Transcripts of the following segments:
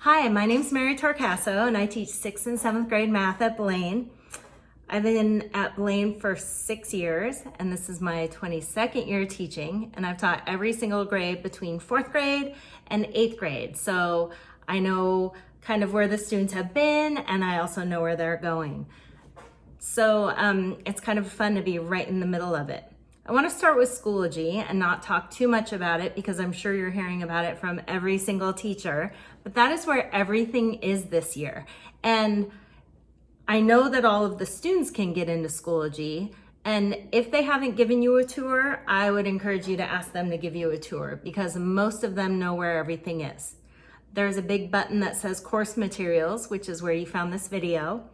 Hi, my name's Mary Torcaso and I teach 6th and 7th grade math at Blaine. I've been at Blaine for 6 years and this is my 22nd year teaching, and I've taught every single grade between 4th grade and 8th grade. So I know kind of where the students have been and I also know where they're going. So it's kind of fun to be right in the middle of it. I want to start with Schoology and not talk too much about it because I'm sure you're hearing about it from every single teacher, but that is where everything is this year. And I know that all of the students can get into Schoology, and if they haven't given you a tour, I would encourage you to ask them to give you a tour because most of them know where everything is. There's a big button that says Course Materials, which is where you found this video.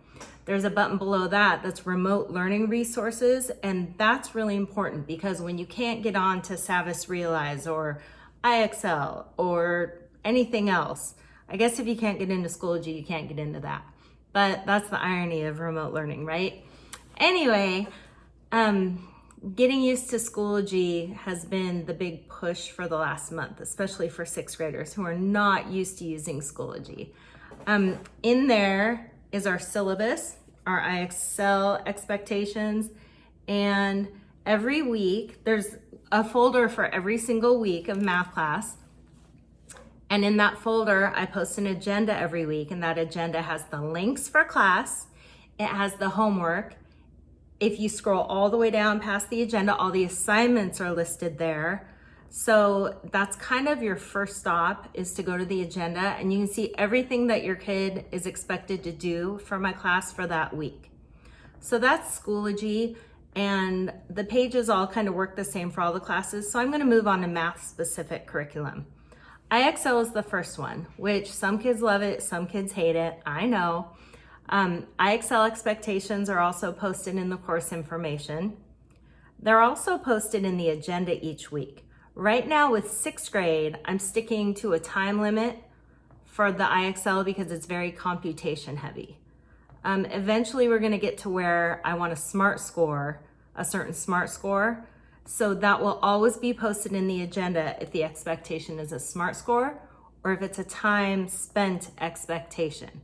There's a button below that that's Remote Learning Resources, and that's really important because when you can't get on to Savvis Realize or IXL or anything else, I guess if you can't get into Schoology, you can't get into that. But that's the irony of remote learning, right? Anyway, getting used to Schoology has been the big push for the last month, especially for 6th graders who are not used to using Schoology. In there is our syllabus, our IXL expectations, and every week there's a folder for every single week of math class. And in that folder, I post an agenda every week, and that agenda has the links for class, it has the homework. If you scroll all the way down past the agenda, all the assignments are listed there. So that's kind of your first stop, is to go to the agenda and you can see everything that your kid is expected to do for my class for that week. So that's Schoology, and the pages all kind of work the same for all the classes. So I'm going to move on to math specific curriculum. IXL is the first one, which some kids love it, some kids hate it, I know. IXL expectations are also posted in the course information. They're also posted in the agenda each week. Right now with 6th grade, I'm sticking to a time limit for the IXL because it's very computation heavy. Eventually we're gonna get to where I want a SMART score, a certain SMART score. So that will always be posted in the agenda if the expectation is a SMART score or if it's a time spent expectation.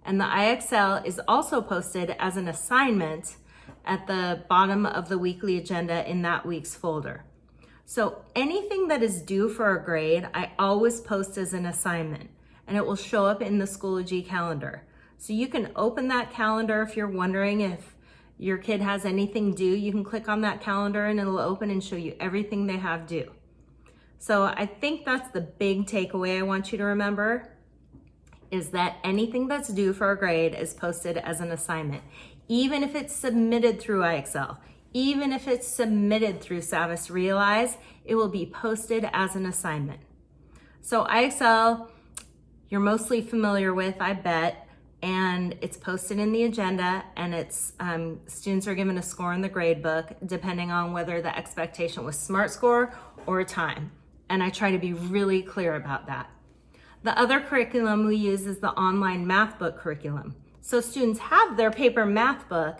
And the IXL is also posted as an assignment at the bottom of the weekly agenda in that week's folder. So anything that is due for a grade, I always post as an assignment, and it will show up in the Schoology calendar. So you can open that calendar if you're wondering if your kid has anything due. You can click on that calendar and it'll open and show you everything they have due. So I think that's the big takeaway I want you to remember, is that anything that's due for a grade is posted as an assignment, even if it's submitted through IXL. Even if it's submitted through Savvis Realize, it will be posted as an assignment. So IXL, you're mostly familiar with, I bet, and it's posted in the agenda, and it's students are given a score in the grade book depending on whether the expectation was SMART score or time. And I try to be really clear about that. The other curriculum we use is the online math book curriculum. So students have their paper math book,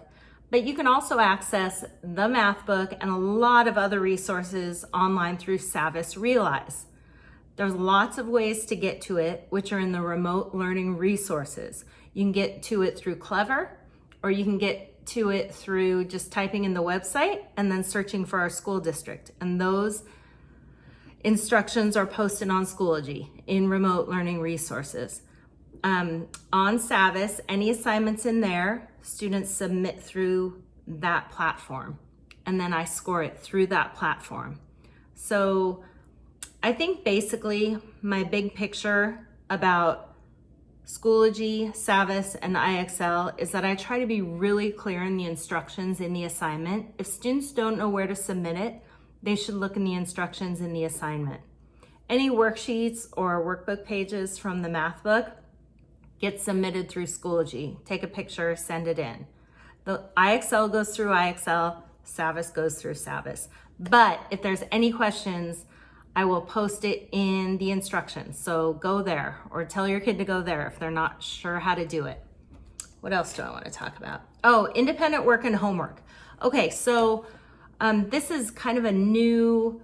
but you can also access the math book and a lot of other resources online through Savvis Realize. There's lots of ways to get to it, which are in the remote learning resources. You can get to it through Clever, or you can get to it through just typing in the website and then searching for our school district. And those instructions are posted on Schoology in remote learning resources. On Savvis, any assignments in there, students submit through that platform, and then I score it through that platform. So I think basically my big picture about Schoology, Savvis, and IXL is that I try to be really clear in the instructions in the assignment. If students don't know where to submit it, they should look in the instructions in the assignment. Any worksheets or workbook pages from the math book get submitted through Schoology. Take a picture, send it in. The IXL goes through IXL, Savvis goes through Savvis. But if there's any questions, I will post it in the instructions. So go there, or tell your kid to go there if they're not sure how to do it. What else do I want to talk about? Oh, independent work and homework. Okay, so this is kind of a new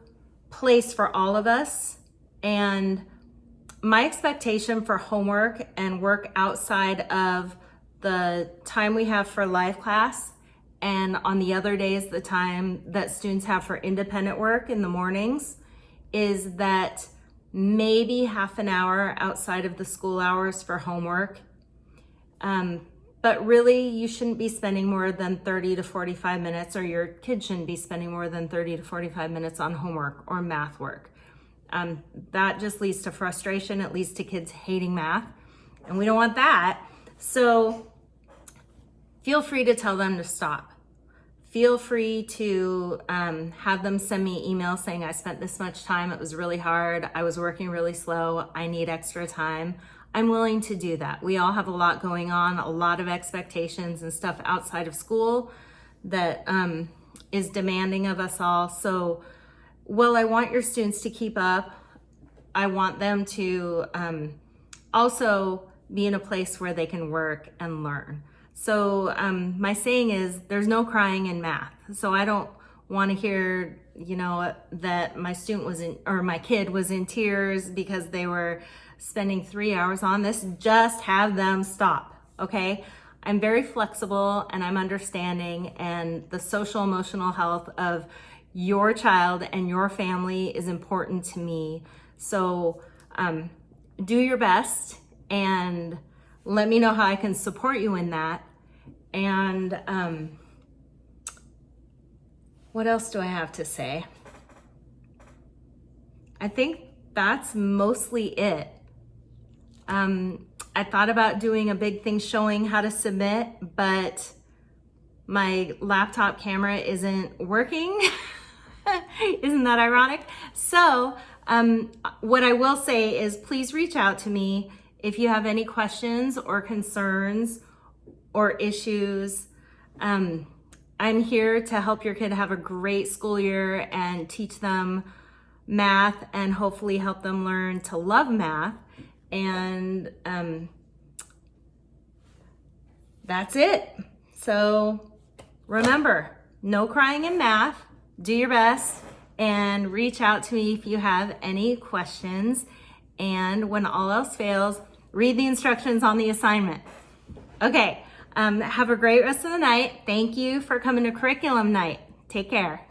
place for all of us. And my expectation for homework and work outside of the time we have for live class and on the other days, the time that students have for independent work in the mornings, is that maybe half an hour outside of the school hours for homework. But really, you shouldn't be spending more than 30 to 45 minutes, or your kid shouldn't be spending more than 30 to 45 minutes on homework or math work. That just leads to frustration. It leads to kids hating math, and we don't want that. So feel free to tell them to stop. Feel free to have them send me emails saying, I spent this much time, it was really hard, I was working really slow, I need extra time. I'm willing to do that. We all have a lot going on, a lot of expectations and stuff outside of school that is demanding of us all. So while I want your students to keep up, I want them to also be in a place where they can work and learn. So my saying is, there's no crying in math. So I don't want to hear, that my student was or my kid was in tears because they were spending 3 hours on this. Just have them stop, okay? I'm very flexible and I'm understanding, and the social emotional health of your child and your family is important to me. So do your best and let me know how I can support you in that. And what else do I have to say? I think that's mostly it. I thought about doing a big thing showing how to submit, but my laptop camera isn't working. Isn't that ironic? So what I will say is, please reach out to me if you have any questions or concerns or issues. I'm here to help your kid have a great school year and teach them math and hopefully help them learn to love math. And that's it. So remember, no crying in math, do your best, and reach out to me if you have any questions. And when all else fails, read the instructions on the assignment. Okay, have a great rest of the night. Thank you for coming to curriculum night. Take care.